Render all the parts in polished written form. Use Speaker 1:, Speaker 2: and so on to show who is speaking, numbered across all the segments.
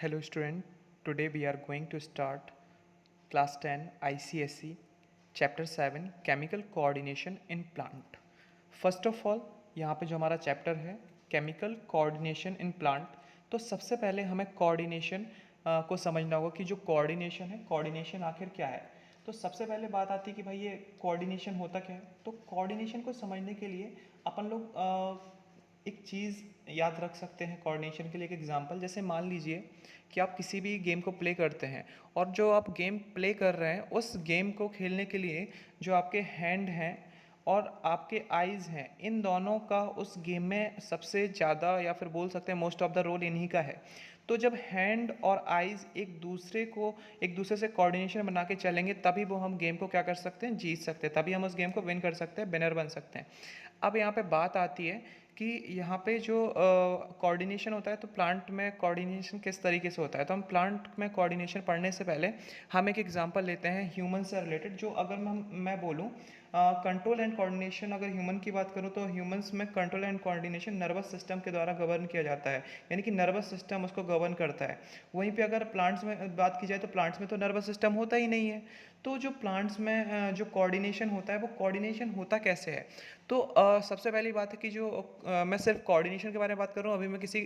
Speaker 1: Hello student, today we are going to start class 10 ICSE chapter 7 chemical coordination in plant. First of all यहाँ पे जो हमारा chapter है chemical coordination in plant, तो सबसे पहले हमें कोऑर्डिनेशन को समझना होगा कि जो कोऑर्डिनेशन है, कोऑर्डिनेशन आखिर क्या है। तो सबसे पहले बात आती है कि भाई ये कोऑर्डिनेशन होता क्या है। तो कोऑर्डिनेशन को समझने के लिए अपन लोग एक चीज़ याद रख सकते हैं कोऑर्डिनेशन के लिए। एक एग्जांपल, जैसे मान लीजिए कि आप किसी भी गेम को प्ले करते हैं और जो आप गेम प्ले कर रहे हैं उस गेम को खेलने के लिए जो आपके हैंड हैं और आपके आइज़ हैं, इन दोनों का उस गेम में सबसे ज़्यादा या फिर बोल सकते हैं मोस्ट ऑफ द रोल इन्हीं का है। तो जब हैंड और आइज़ एक दूसरे से कोऑर्डिनेशन बना के चलेंगे तभी वो हम गेम को क्या कर सकते हैं, जीत सकते हैं, तभी हम उस गेम को विन कर सकते हैं, विनर बन सकते हैं। अब यहाँ पे बात आती है कि यहाँ पे जो कोऑर्डिनेशन होता है, तो प्लांट में कोऑर्डिनेशन किस तरीके से होता है। तो हम प्लांट में कोऑर्डिनेशन पढ़ने से पहले हम एक एग्जांपल लेते हैं ह्यूमन से रिलेटेड। जो अगर मैं बोलूँ कंट्रोल एंड कोऑर्डिनेशन, अगर ह्यूमन की बात करूँ तो ह्यूमंस में control and coordination nervous system के द्वारा गवर्न किया जाता है, यानी कि नर्वस सिस्टम उसको गवर्न करता है। वहीं पे अगर प्लांट्स में बात की जाए तो प्लांट्स में तो नर्वस सिस्टम होता ही नहीं है। तो जो प्लांट्स में जो कोऑर्डिनेशन होता है वो कोऑर्डिनेशन होता कैसे है। तो सबसे पहली बात है कि जो मैं सिर्फ कोऑर्डिनेशन के बारे में बात कर रहा हूँ, अभी मैं किसी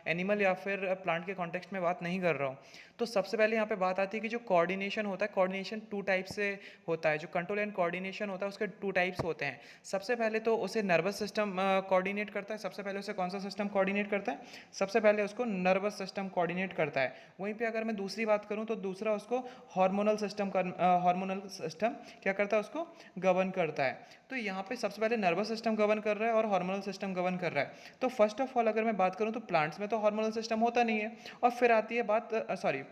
Speaker 1: एनिमल या फिर प्लांट के कॉन्टेक्स्ट में बात नहीं कर रहा हूँ। तो सबसे पहले यहाँ पे बात आती है कि जो कोऑर्डिनेशन होता है, कोऑर्डिनेशन टू टाइप से होता है। जो कंट्रोल एंड कोऑर्डिनेशन होता है उसके टू टाइप्स होते हैं। सबसे पहले तो उसे नर्वस सिस्टम कोऑर्डिनेट करता है। सबसे पहले उसे कौन सा सिस्टम कोऑर्डिनेट करता है, सबसे पहले उसको नर्वस सिस्टम कोऑर्डिनेट करता है। वहीं पे अगर मैं दूसरी बात करूँ तो दूसरा उसको हार्मोनल सिस्टम क्या करता है, उसको गवर्न करता है। तो यहाँ पे सबसे पहले नर्वस सिस्टम गवर्न कर रहा है और हार्मोनल सिस्टम गवर्न कर रहा है। तो फर्स्ट ऑफ ऑल अगर मैं बात करूँ तो प्लांट्स में तो हार्मोनल सिस्टम होता नहीं है, और फिर आती है बात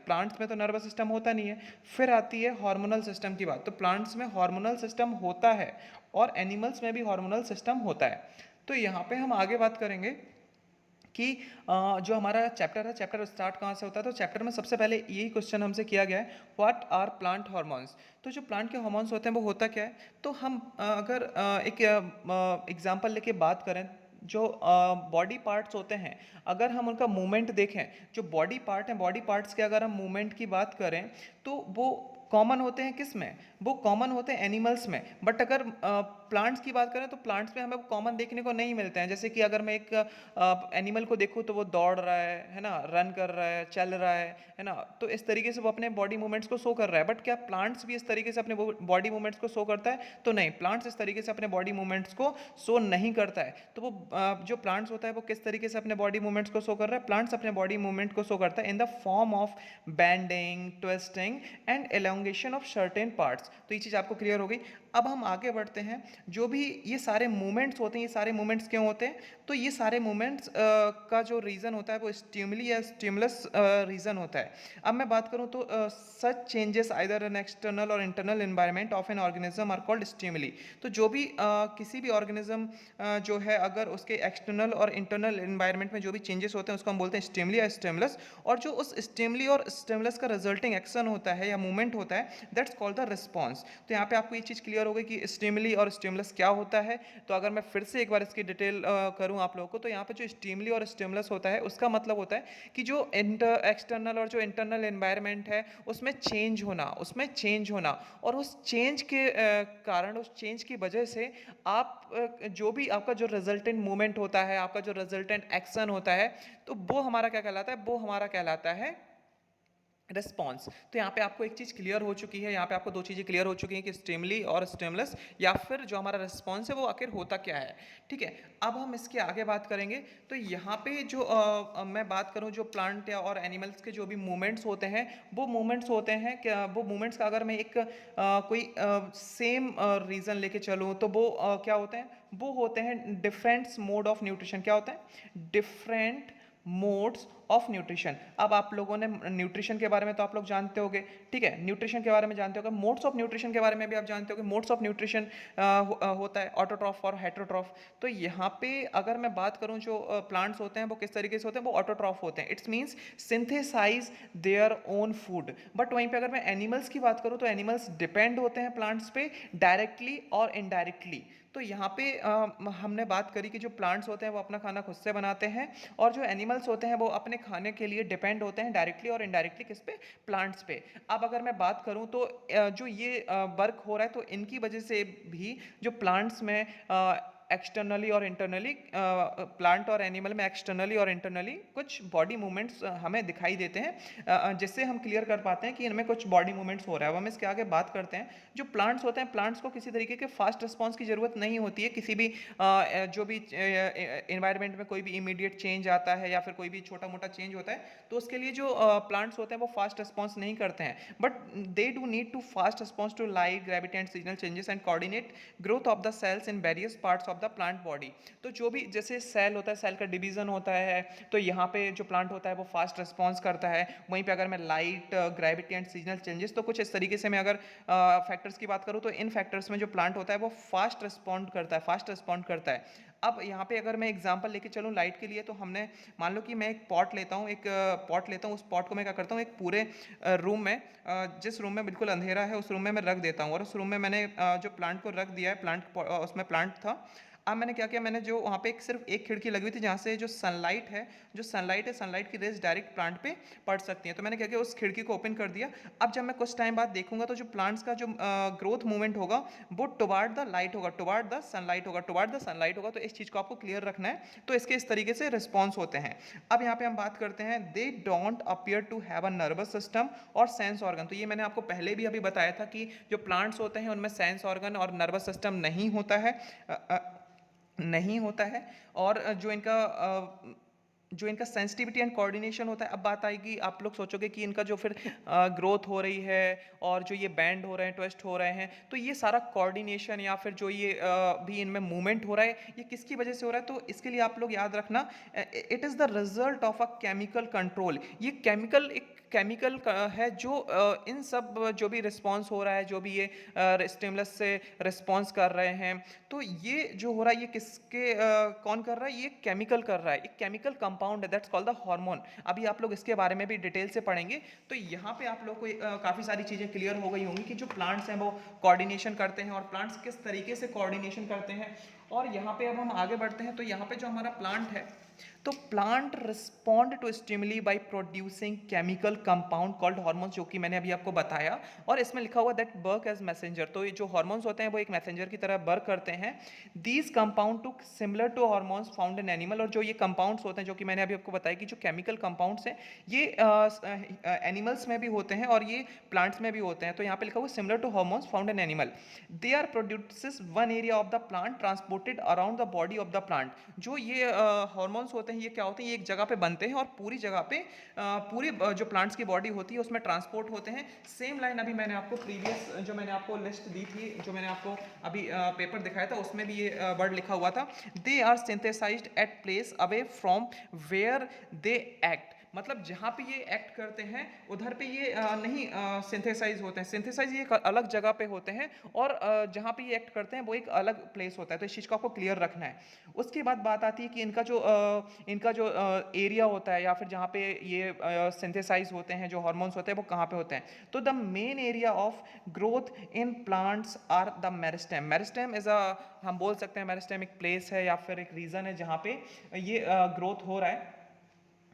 Speaker 1: प्लांट्स में तो नर्वस सिस्टम होता नहीं है, फिर आती है हार्मोनल सिस्टम की बात। तो प्लांट्स में हार्मोनल सिस्टम होता है और एनिमल्स में भी हार्मोनल सिस्टम होता है। तो यहाँ पे हम आगे बात करेंगे कि जो हमारा चैप्टर है, चैप्टर स्टार्ट कहाँ से होता है। तो चैप्टर में सबसे पहले यही क्वेश्चन हमसे किया गया है, व्हाट आर प्लांट हार्मोन्स। तो जो प्लांट के हार्मोन्स होते हैं वो होता क्या है। तो हम अगर एक एग्जांपल लेके बात करें, जो बॉडी पार्ट्स होते हैं, अगर हम उनका मूवमेंट देखें, जो बॉडी पार्ट हैं, बॉडी पार्ट्स के अगर हम मूवमेंट की बात करें तो वो कॉमन होते हैं किस में, वो कॉमन होते हैं एनिमल्स में। बट अगर प्लांट्स की बात करें तो प्लांट्स में हमें कॉमन देखने को नहीं मिलते हैं। जैसे कि अगर मैं एक एनिमल को देखूँ तो वो दौड़ रहा है ना, रन कर रहा है, चल रहा है ना, तो इस तरीके से वो अपने बॉडी मूवमेंट्स को शो कर रहा है। बट क्या प्लांट्स भी इस तरीके से अपने बॉडी मूवमेंट्स को शो करता है, तो नहीं, प्लांट्स इस तरीके से अपने बॉडी मूवमेंट्स को शो नहीं करता है। तो वो जो प्लांट्स होता है वो किस तरीके से अपने बॉडी मूवमेंट्स को शो कर रहा है, प्लांट्स अपने बॉडी मूवमेंट को शो करता है in the form of bending, twisting and elongation of certain parts. तो ये चीज़ आपको क्लियर हो गई। अब हम आगे बढ़ते हैं। जो भी ये सारे मूवमेंट्स होते हैं, ये सारे मूवमेंट्स क्यों होते हैं, तो ये सारे मूवमेंट्स का जो रीज़न होता है वो स्टिमुली या स्टिमुलस रीज़न होता है। अब मैं बात करूँ तो such changes either in external और internal environment of an organism are called stimuli. तो जो भी किसी भी ऑर्गेनिज्म जो है, अगर उसके एक्सटर्नल और इंटरनल एनवायरनमेंट में जो भी चेंजेस होते हैं उसको हम बोलते हैं स्टिमुली या स्टिमुलस। और जो उस स्टिमुली और स्टिमुलस का रिजल्टिंग एक्शन होता है या मूवमेंट होता है, दैट्स कॉल्ड द रिस्पॉन्स। तो यहाँ पे आपको ये चीज़ क्लियर हो गई कि स्टिमुली और स्टिमुलस क्या होता है। तो अगर मैं फिर से एक बार इसकी डिटेल करूँ आप लोगों को, तो यहाँ पे जो स्टिमुली और स्टिमुलस होता है उसका मतलब होता है कि जो एक्सटर्नल और जो इंटरनल एनवायरनमेंट है उसमें चेंज होना, और उस चेंज के कारण, उस चेंज की वजह से आप जो भी आपका जो रिजल्टेंट मूवमेंट होता है, आपका जो रिजल्टेंट एक्शन होता है, तो वो हमारा क्या कहलाता है, वो हमारा कहलाता है रिस्पॉन्स। तो यहाँ पे आपको एक चीज़ क्लियर हो चुकी है, यहाँ पे आपको दो चीज़ें क्लियर हो चुकी हैं कि स्टिमुली और स्टिमुलस, या फिर जो हमारा रिस्पॉन्स है वो आखिर होता क्या है। ठीक है, अब हम इसके आगे बात करेंगे। तो यहाँ पे जो मैं बात करूँ, जो प्लांट या और एनिमल्स के जो भी मूवमेंट्स होते हैं, वो मूवमेंट्स होते हैं क्या, वो मूवमेंट्स का अगर मैं एक कोई सेम रीज़न लेके चलूँ तो वो क्या होते हैं, वो होते हैं डिफरेंट मोड ऑफ न्यूट्रिशन। क्या होता है, डिफरेंट मोड्स ऑफ न्यूट्रिशन। अब आप लोगों ने न्यूट्रिशन के बारे में तो आप लोग जानते होंगे, ठीक है, न्यूट्रिशन के बारे में जानते होंगे, मोड्स ऑफ न्यूट्रिशन के बारे में भी आप जानते होंगे। मोड्स ऑफ न्यूट्रिशन होता है ऑटोट्रॉफ और हेटेरोट्रॉफ। तो यहाँ पे अगर मैं बात करूँ, जो प्लांट्स होते हैं वो किस तरीके से होते हैं, वो ऑटोट्रॉफ होते हैं। It's means synthesize their own food. But वहीं पे अगर मैं एनिमल्स की बात करूँ तो एनिमल्स डिपेंड होते हैं प्लांट्स पे डायरेक्टली और इनडायरेक्टली। तो यहाँ पे हमने बात करी कि जो प्लांट्स होते हैं वो अपना खाना खुद से बनाते हैं, और जो एनिमल्स होते हैं वो अपने खाने के लिए डिपेंड होते हैं डायरेक्टली और इनडायरेक्टली किस पे, प्लांट्स पे। अब अगर मैं बात करूं तो जो ये वर्क हो रहा है तो इनकी वजह से भी जो प्लांट्स में एक्सटर्नली और इंटरनली, प्लांट और एनिमल में एक्सटर्नली और इंटरनली कुछ बॉडी मूवमेंट्स हमें दिखाई देते हैं, जिससे हम क्लियर कर पाते हैं कि इनमें कुछ बॉडी मूवमेंट्स हो रहा है। अब हम इसके आगे बात करते हैं। जो प्लांट्स होते हैं, प्लांट्स को किसी तरीके के फास्ट रिस्पॉन्स की ज़रूरत नहीं होती है। किसी भी जो भी इन्वायरमेंट में कोई भी इमीडिएट चेंज आता है या फिर कोई भी छोटा मोटा चेंज होता है तो उसके लिए जो प्लांट्स होते हैं वो फास्ट रिस्पॉन्स नहीं करते हैं, but they do need to fast response to light, gravity and seasonal changes and coordinate growth of the cells in various parts of the plant body. तो जो भी जैसे सेल होता है, सेल का डिवीजन होता है, तो यहाँ पे जो प्लांट होता है वो फास्ट रिस्पॉन्स करता है। वहीं पे अगर मैं light, gravity and seasonal changes, तो कुछ इस तरीके से मैं अगर फैक्टर्स की बात करूँ तो इन फैक्टर्स में जो प्लांट होता है वो फास्ट रिस्पॉन्ड करता है। अब यहाँ पे अगर मैं एग्जांपल लेके चलूँ लाइट के लिए, तो हमने मान लो कि मैं एक पॉट लेता हूँ, उस पॉट को मैं क्या करता हूँ, एक पूरे रूम में, जिस रूम में बिल्कुल अंधेरा है उस रूम में मैं रख देता हूँ, और उस रूम में मैंने जो प्लांट को रख दिया है, उसमें प्लांट था। अब मैंने क्या किया, मैंने जो वहाँ पे सिर्फ एक खिड़की लगी हुई थी जहाँ से जो सनलाइट है, सनलाइट की रेज डायरेक्ट प्लांट पे पड़ सकती है। तो मैंने क्या किया, उस खिड़की को ओपन कर दिया। अब जब मैं कुछ टाइम बाद देखूंगा तो जो प्लांट्स का जो ग्रोथ मूवमेंट होगा वो टुवार्ड द लाइट होगा, टुवार्ड द सनलाइट होगा। तो इस चीज़ को आपको क्लियर रखना है। तो इसके इस तरीके से रिस्पॉन्स होते हैं। अब यहाँ पे हम बात करते हैं, they don't appear to have a nervous system और सेंस ऑर्गन। तो ये मैंने आपको पहले भी अभी बताया था कि जो प्लांट्स होते हैं उनमें सेंस ऑर्गन और नर्वस सिस्टम नहीं होता है। और जो इनका सेंसिटिविटी एंड कोऑर्डिनेशन होता है। अब बात आएगी, आप लोग सोचोगे कि इनका जो फिर ग्रोथ हो रही है और जो ये बैंड हो रहे हैं, ट्विस्ट हो रहे हैं, तो ये सारा कोऑर्डिनेशन या फिर जो ये भी इनमें मूवमेंट हो रहा है, ये किसकी वजह से हो रहा है? तो इसके लिए आप लोग याद रखना, it is the result of a chemical control. ये केमिकल है जो इन सब जो भी रिस्पॉन्स हो रहा है, जो भी ये स्टिमुलस से रिस्पॉन्स कर रहे हैं, तो ये जो हो रहा है ये कौन कर रहा है? ये केमिकल कर रहा है, एक केमिकल कंपाउंड है, दैट्स कॉल्ड द हार्मोन। अभी आप लोग इसके बारे में भी डिटेल से पढ़ेंगे। तो यहाँ पे आप लोग को काफ़ी सारी चीज़ें क्लियर हो गई होंगी कि जो प्लांट्स हैं वो कोऑर्डिनेशन करते हैं और प्लांट्स किस तरीके से कोऑर्डिनेशन करते हैं। और यहाँ पे अब हम आगे बढ़ते हैं, तो यहाँ पे जो हमारा प्लांट है, तो plant respond to stimuli by producing chemical compound called hormones, जो कि मैंने अभी आपको बताया। और इसमें लिखा हुआ दैट वर्क एज मैसेंजर। तो ये जो हार्मोन्स होते हैं वो एक मैसेंजर की तरह वर्क करते हैं। These compound to similar to hormones found in animal. और जो ये कंपाउंड्स होते हैं, जो कि मैंने अभी आपको बताया कि जो केमिकल कंपाउंड्स हैं ये एनिमल्स में भी होते हैं और ये प्लांट्स में भी होते हैं। तो यहाँ पे लिखा हुआ similar to hormones found in animal, they are produces one area of the plant transported around the body of the plant. जो ये हार्मोन्स होते हैं ये क्या होते हैं? ये एक जगह पे बनते हैं और पूरी जगह पे पूरी जो प्लांट्स की बॉडी होती है उसमें ट्रांसपोर्ट होते हैं। सेम लाइन अभी मैंने आपको प्रीवियस जो मैंने आपको लिस्ट दी थी, जो मैंने आपको अभी पेपर दिखाया था, उसमें भी ये वर्ड लिखा हुआ था, they are synthesized at place away from where they act. मतलब जहाँ पे ये एक्ट करते हैं उधर पे ये नहीं सिंथेसाइज होते हैं। सिंथेसाइज ये एक अलग जगह पे होते हैं और जहाँ पे ये एक्ट करते हैं वो एक अलग प्लेस होता है। तो इस चीज़ को आपको क्लियर रखना है। उसके बाद बात आती है कि इनका जो एरिया होता है या फिर जहाँ पे ये सिंथेसाइज होते हैं, जो हार्मोन्स होते हैं वो कहाँ पे होते हैं? तो the main area of growth in plants are the meristem. Meristem is हम बोल सकते हैं मेरिस्टेम एक प्लेस है या फिर एक रीजन है जहाँ पे ये ग्रोथ हो रहा है।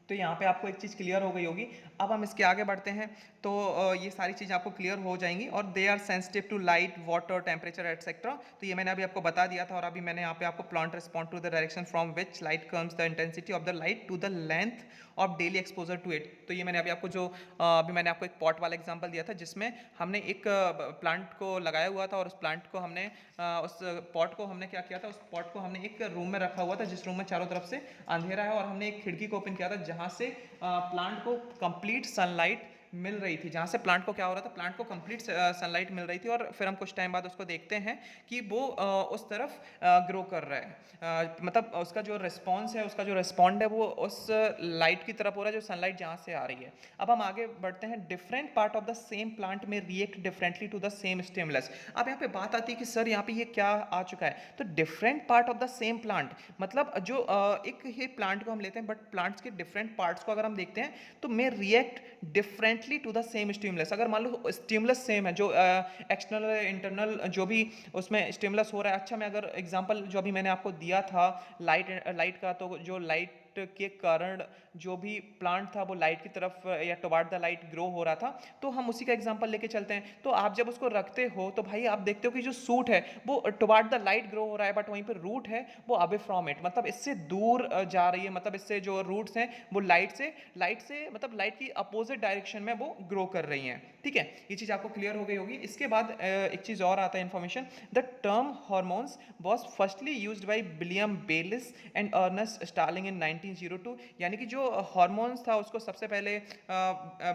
Speaker 1: तो यहाँ पे आपको एक चीज़ क्लियर हो गई होगी। अब हम इसके आगे बढ़ते हैं, तो ये सारी चीज़ आपको क्लियर हो जाएंगी। और they are sensitive to light, water, temperature etcetera. तो ये मैंने अभी आपको बता दिया था। और अभी मैंने यहाँ पे आपको plant respond to the direction from which light comes, the intensity of the light to the length of daily exposure to it. तो ये मैंने अभी आपको अभी मैंने आपको एक पॉट वाला एग्जाम्पल दिया था जिसमें हमने एक प्लांट को लगाया हुआ था और उस प्लांट को हमने उस पॉट को हमने क्या किया था, उस पॉट को हमने एक रूम में रखा हुआ था जिस रूम में चारों तरफ से अंधेरा है, और हमने एक खिड़की को ओपन किया था जहाँ से प्लांट को कंप्लीट सनलाइट मिल रही थी। जहाँ से प्लांट को क्या हो रहा था, प्लांट को कंप्लीट सनलाइट मिल रही थी। और फिर हम कुछ टाइम बाद उसको देखते हैं कि वो उस तरफ ग्रो कर रहा है, मतलब उसका जो रिस्पॉन्स है, उसका जो रिस्पॉन्ड है वो उस लाइट की तरफ हो रहा है जो सनलाइट जहाँ से आ रही है। अब हम आगे बढ़ते हैं, different part of the same plant में react differently to the same stimulus. अब यहाँ पे बात आती है कि सर यहाँ पे ये क्या आ चुका है? तो different part of the same plant, मतलब जो एक ही प्लांट को हम लेते हैं बट प्लांट्स के डिफरेंट पार्ट्स को अगर हम देखते हैं तो may react differently to the same stimulus. अगर मान लो स्टिमुलस सेम है, जो एक्सटर्नल इंटरनल जो भी उसमें स्टिमुलस हो रहा है। अच्छा, मैं अगर एग्जांपल जो अभी मैंने आपको दिया था लाइट का, तो जो लाइट के कारण जो भी प्लांट था वो लाइट की तरफ या टुवार्ड द लाइट ग्रो हो रहा था। तो हम उसी का एग्जांपल लेके चलते हैं। तो आप जब उसको रखते हो तो भाई आप देखते हो कि जो सूट है वो टुवार्ड द लाइट ग्रो हो रहा है, बट वहीं पर रूट है वो अवे फ्रॉम इट, मतलब इससे दूर जा रही है, मतलब इससे जो रूट्स हैं वो लाइट से मतलब लाइट की अपोजिट डायरेक्शन में वो ग्रो कर रही हैं। ठीक है, ये चीज़ आपको क्लियर हो गई होगी। इसके बाद एक चीज़ और आता है information, the term hormones was firstly used by William Bayliss and Ernest Starling in 1902। यानी कि जो हार्मोन्स था उसको सबसे पहले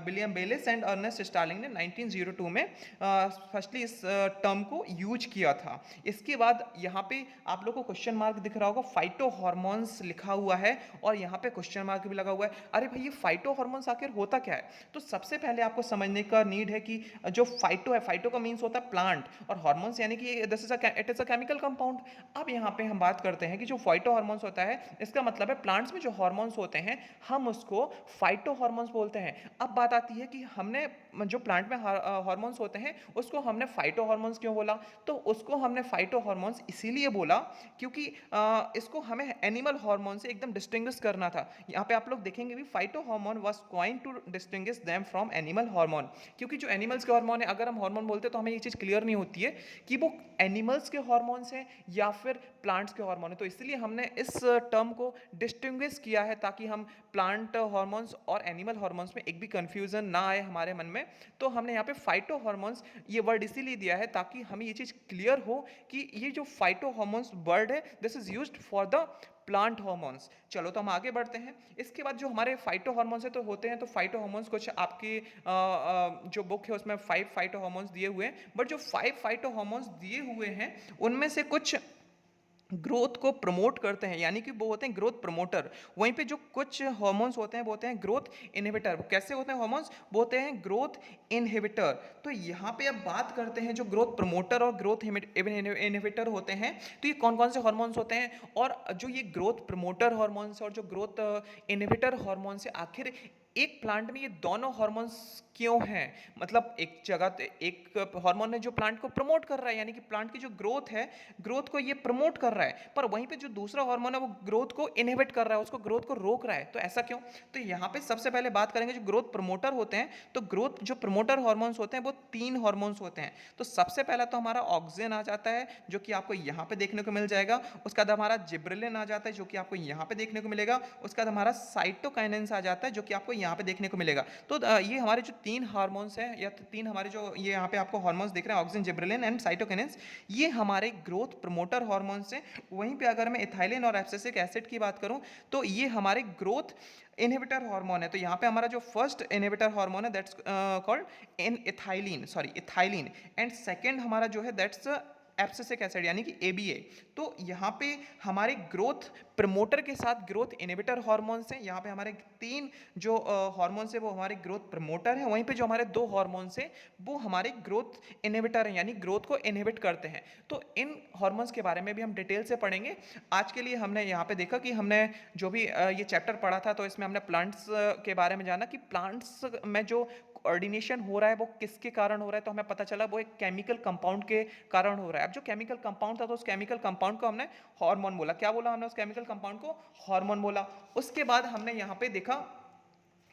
Speaker 1: William Bayliss and Ernest Starling ने 1902 में फर्स्टली इस टर्म को यूज किया था। इसके बाद यहाँ पे आप लोग को क्वेश्चन मार्क दिख रहा होगा, फाइटो हार्मोन्स लिखा हुआ है और यहाँ पे क्वेश्चन मार्क भी लगा हुआ है। अरे भाई ये फाइटो हार्मोन्स आखिर होता क्या है? तो सबसे पहले आपको समझने का नीड है कि जो फाइटो है, फाइटो का मीन्स होता है प्लांट, और हार्मोन्स यानी कि it is a chemical compound. अब यहाँ पे हम बात करते हैं कि जो फाइटो हार्मोन्स होता है इसका मतलब है प्लांट्स में जो हार्मोन्स होते हैं हम उसको फाइटो हार्मोन्स बोलते हैं। अब बात आती है कि हमने जो प्लांट में हार्मोन्स होते हैं उसको हमने फाइटो हार्मोन्स क्यों बोला? तो उसको हमने फाइटो हार्मोन्स इसीलिए बोला क्योंकि इसको हमें एनिमल हार्मोन से एकदम डिस्टिंग्विश करना था। यहाँ पे आप लोग देखेंगे भी phyto hormone was coined to distinguish them from animal hormone, क्योंकि जो एनिमल्स के हार्मोन है, अगर हम हार्मोन बोलते हैं तो हमें ये चीज़ क्लियर नहीं होती है कि वो एनिमल्स के हार्मोन्स हैं या फिर प्लांट्स के हार्मोन है। तो इसलिए हमने इस टर्म को डिस्टिंग्विश किया है ताकि हम प्लांट हार्मोन्स और एनिमल हार्मोन्स में एक भी कंफ्यूजन ना आए हमारे मन में। तो हमने यहाँ पे फाइटो हार्मोन्स ये वर्ड इसीलिए दिया है ताकि हमें ये चीज़ क्लियर हो कि ये जो फाइटो हार्मोन्स वर्ड है this is used for the plant hormones. चलो तो हम आगे बढ़ते हैं। इसके बाद जो हमारे फाइटो हार्मोन्स है तो होते हैं, तो फाइटो हार्मोन्स कुछ आपकी जो बुक है उसमें 5 फाइटो हार्मोन्स दिए हुए हैं, बट जो 5 फाइटो हार्मोन्स दिए हुए हैं उनमें से कुछ ग्रोथ को प्रमोट करते हैं, यानी कि वो होते हैं ग्रोथ प्रमोटर। वहीं पे जो कुछ हार्मोन्स होते हैं वो होते हैं ग्रोथ इनहिबिटर। कैसे होते हैं हार्मोन्स? वो होते हैं ग्रोथ इनहिबिटर। तो यहाँ पे अब बात करते हैं जो ग्रोथ प्रमोटर और ग्रोथ इनहिबिटर होते हैं, तो ये कौन कौन से हार्मोन्स होते हैं, और जो ये ग्रोथ प्रमोटर हार्मोन्स और जो ग्रोथ इनहिबिटर हार्मोन्स है आखिर एक प्लांट में ये दोनों हार्मोन्स क्यों हैं? मतलब एक जगह एक हार्मोन है जो प्लांट को प्रमोट कर रहा है, यानी कि प्लांट की जो ग्रोथ है ग्रोथ को ये प्रमोट कर रहा है, पर वहीं पे जो दूसरा हार्मोन है वो ग्रोथ को इनहिबिट कर रहा है, उसको ग्रोथ को रोक रहा है। तो ऐसा क्यों? तो यहाँ पे सबसे पहले बात करेंगे जो ग्रोथ प्रमोटर होते हैं। तो ग्रोथ जो प्रमोटर हार्मोन्स होते हैं वो 3 हार्मोन्स होते हैं। तो सबसे पहला तो हमारा ऑक्सिन आ जाता है जो कि आपको यहाँ पे देखने को मिल जाएगा। उसका बाद हमारा जिब्रेलिन आ जाता है जो कि आपको यहाँ पे देखने को मिलेगा। उसका बाद हमारा साइटोकाइनेंस आ जाता है जो कि आपको यहाँ पे देखने को मिलेगा। तो ये हमारे जो 3 हार्मोन्स हैं या 3 हमारे जो ये यहाँ पे आपको हार्मोन्स दिख रहे हैं, ऑक्सिन, जिब्रेलिन एंड साइटोकाइनेंस, ये हमारे ग्रोथ प्रमोटर हार्मोन्स हैं। वहीं पे अगर मैं इथाइलिन और एब्सिसिक एसिड की बात करूं तो ये हमारे ग्रोथ इनहिबिटर हार्मोन है। तो यहाँ पे हमारा जो फर्स्ट इनहिबिटर हार्मोन है that's called ethylene and second हमारा जो है दैट्स एब्सिसिक एसिड यानी कि ABA। तो यहाँ पे हमारे ग्रोथ प्रमोटर के साथ ग्रोथ इनहिबिटर हार्मोन्स हैं। यहाँ पे हमारे 3 जो हार्मोन्स है वो हमारे ग्रोथ प्रमोटर हैं, वहीं पे जो हमारे 2 हार्मोन्स हैं वो हमारे ग्रोथ इनहिबिटर हैं, यानी ग्रोथ को इनहिबिट करते हैं। तो इन हार्मोन्स के बारे में भी हम डिटेल से पढ़ेंगे। आज के लिए हमने यहाँ पे देखा कि हमने जो भी ये चैप्टर पढ़ा था तो इसमें हमने प्लांट्स के बारे में जाना कि प्लांट्स में जो कोऑर्डिनेशन हो रहा है वो किसके कारण हो रहा है। तो हमें पता चला वो एक केमिकल कंपाउंड के कारण हो रहा है। अब जो केमिकल कंपाउंड था तो उस केमिकल कंपाउंड को हमने हार्मोन बोला। क्या बोला हमने? उस केमिकल कंपाउंड को हार्मोन बोला। उसके बाद हमने यहाँ पे देखा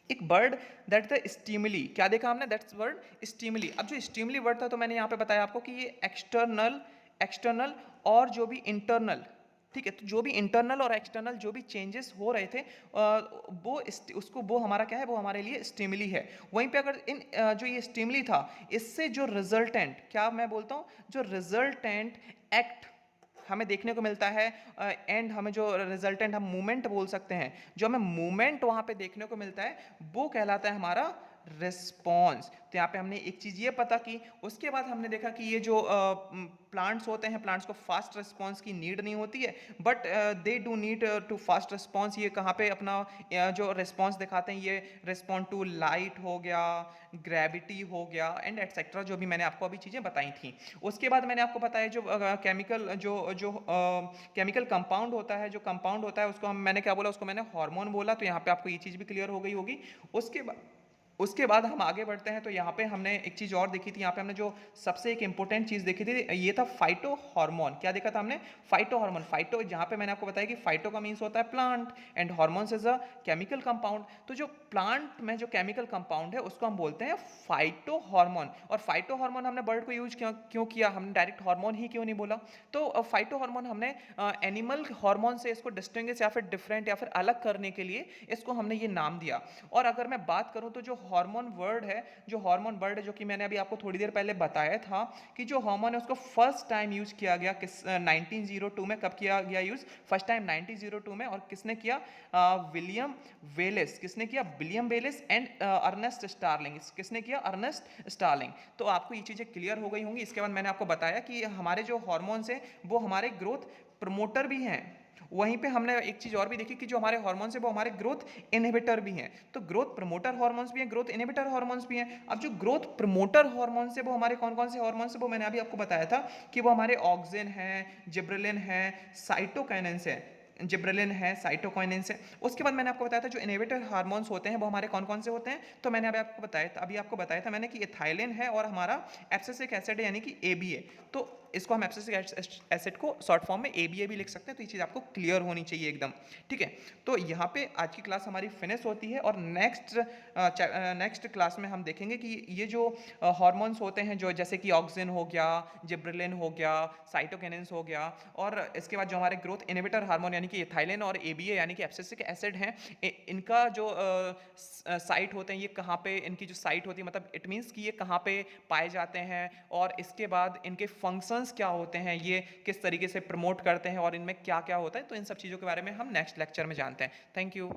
Speaker 1: एक वर्ड दैट द स्टिमुली। क्या देखा हमने? That's word stimuli. अब जो स्टिमुली वर्ड था तो मैंने यहाँ पे बताया आपको कि ये एक्सटर्नल और जो भी इंटरनल, ठीक है, तो जो भी इंटरनल और एक्सटर्नल जो भी चेंजेस हो रहे थे वो हमारा क्या है, वो हमारे लिए स्टिमुली है। वहीं पे अगर इन जो ये स्टिमुली था इससे जो रिजल्टेंट, क्या मैं बोलता हूँ, जो रिजल्टेंट एक्ट हमें देखने को मिलता है एंड हमें जो रिजल्टेंट हम मूवमेंट बोल सकते हैं, जो हमें मूवमेंट वहाँ पे देखने को मिलता है वो कहलाता है हमारा रिस्पॉन्स। तो यहाँ पे हमने एक चीज़ ये पता की। उसके बाद हमने देखा कि ये जो प्लांट्स होते हैं, प्लांट्स को फास्ट रिस्पॉन्स की नीड नहीं होती है, but they do need to fast response. ये कहाँ पे अपना जो रिस्पॉन्स दिखाते हैं, ये रिस्पॉन्ड टू लाइट हो गया, ग्रेविटी हो गया एंड एटसेट्रा, जो भी मैंने आपको अभी चीज़ें बताई थी। उसके बाद मैंने आपको बताया जो केमिकल जो केमिकल कंपाउंड होता है, जो कंपाउंड होता है उसको मैंने क्या बोला? उसको मैंने हार्मोन बोला। तो यहाँ पे आपको ये चीज़ भी क्लियर हो गई होगी। उसके बाद उसके बाद हम आगे बढ़ते हैं तो यहाँ पे हमने एक चीज़ और देखी थी। यहाँ पे हमने जो सबसे एक इंपॉर्टेंट चीज़ देखी थी ये था फाइटो हार्मोन। क्या देखा था हमने? Phyto hormone. फाइटो जहाँ पे मैंने आपको बताया कि फाइटो का मीन्स होता है plant and hormones is a chemical compound. तो जो प्लांट में जो केमिकल कंपाउंड है उसको हम बोलते हैं फाइटो हार्मोन। और फाइटो हार्मोन हमने वर्ड को यूज क्यों किया? हमने डायरेक्ट हार्मोन ही क्यों नहीं बोला? तो फाइटो हार्मोन हमने एनिमल हार्मोन से इसको डिस्टिंग्विश या फिर डिफरेंट या फिर अलग करने के लिए इसको हमने ये नाम दिया। और अगर मैं बात करूं तो जो हार्मोन वर्ड है, जो हार्मोन वर्ड है, जो कि मैंने अभी आपको थोड़ी देर पहले बताया था कि जो हार्मोन है उसको फर्स्ट टाइम यूज किया गया किस 1902 में। कब किया गया यूज? फर्स्ट टाइम 1902 में। और किसने किया? William Wallace. किसने किया? William Wallace and Ernest Starling. किसने किया? Ernest Starling. तो आपको ये चीजें क्लियर हो गई होंगी। इसके बाद मैंने आपको बताया कि हमारे जो हार्मोन्स हैं वो हमारे ग्रोथ प्रमोटर भी हैं। वहीं पे हमने एक चीज और भी देखी कि जो हमारे हार्मोन्स है वो हमारे ग्रोथ इनहिबिटर भी हैं। तो ग्रोथ प्रमोटर हार्मोन्स भी हैं, ग्रोथ इनहिबिटर हार्मोन्स भी हैं। अब जो ग्रोथ प्रमोटर हार्मोन्स है वो हमारे कौन कौन से हार्मोन्स है वो मैंने अभी आपको बताया था कि वो हमारे ऑक्सिन है, जिब्रेलिन है, साइटोकाइनेंस है। जिब्रेलिन है, साइटोकाइनेंस है। उसके बाद मैंने आपको बताया था जो इनहिबिटर हार्मोन्स होते हैं वो हमारे कौन कौन से होते हैं। तो मैंने अभी आपको बताया था मैंने कि इथाइलिन है और हमारा एब्सिसिक एसिड है यानी कि एबीए। तो इसको हम एब्सिसिक एसिड को शॉर्ट फॉर्म में एबीए भी लिख सकते हैं। तो ये चीज़ आपको क्लियर होनी चाहिए एकदम, ठीक है। तो यहाँ पे आज की क्लास हमारी फिनिश होती है और नेक्स्ट क्लास में हम देखेंगे कि ये जो हार्मोन्स होते हैं जो जैसे कि ऑक्सिन हो गया, जिब्रेलिन हो गया, साइटोकिनिन्स हो गया, और इसके बाद जो हमारे ग्रोथ इनहिबिटर हार्मोन यानी कि इथाइलिन और एबीए यानी कि एब्सिसिक एसिड हैं, इनका जो साइट होते हैं ये कहाँ पे, इनकी जो साइट होती है मतलब इट मीन्स कि ये कहाँ पे पाए जाते हैं, और इसके बाद इनके फंक्शंस क्या होते हैं, ये किस तरीके से प्रमोट करते हैं और इनमें क्या क्या होता है। तो इन सब चीज़ों के बारे में हम नेक्स्ट लेक्चर में जानते हैं। Thank you.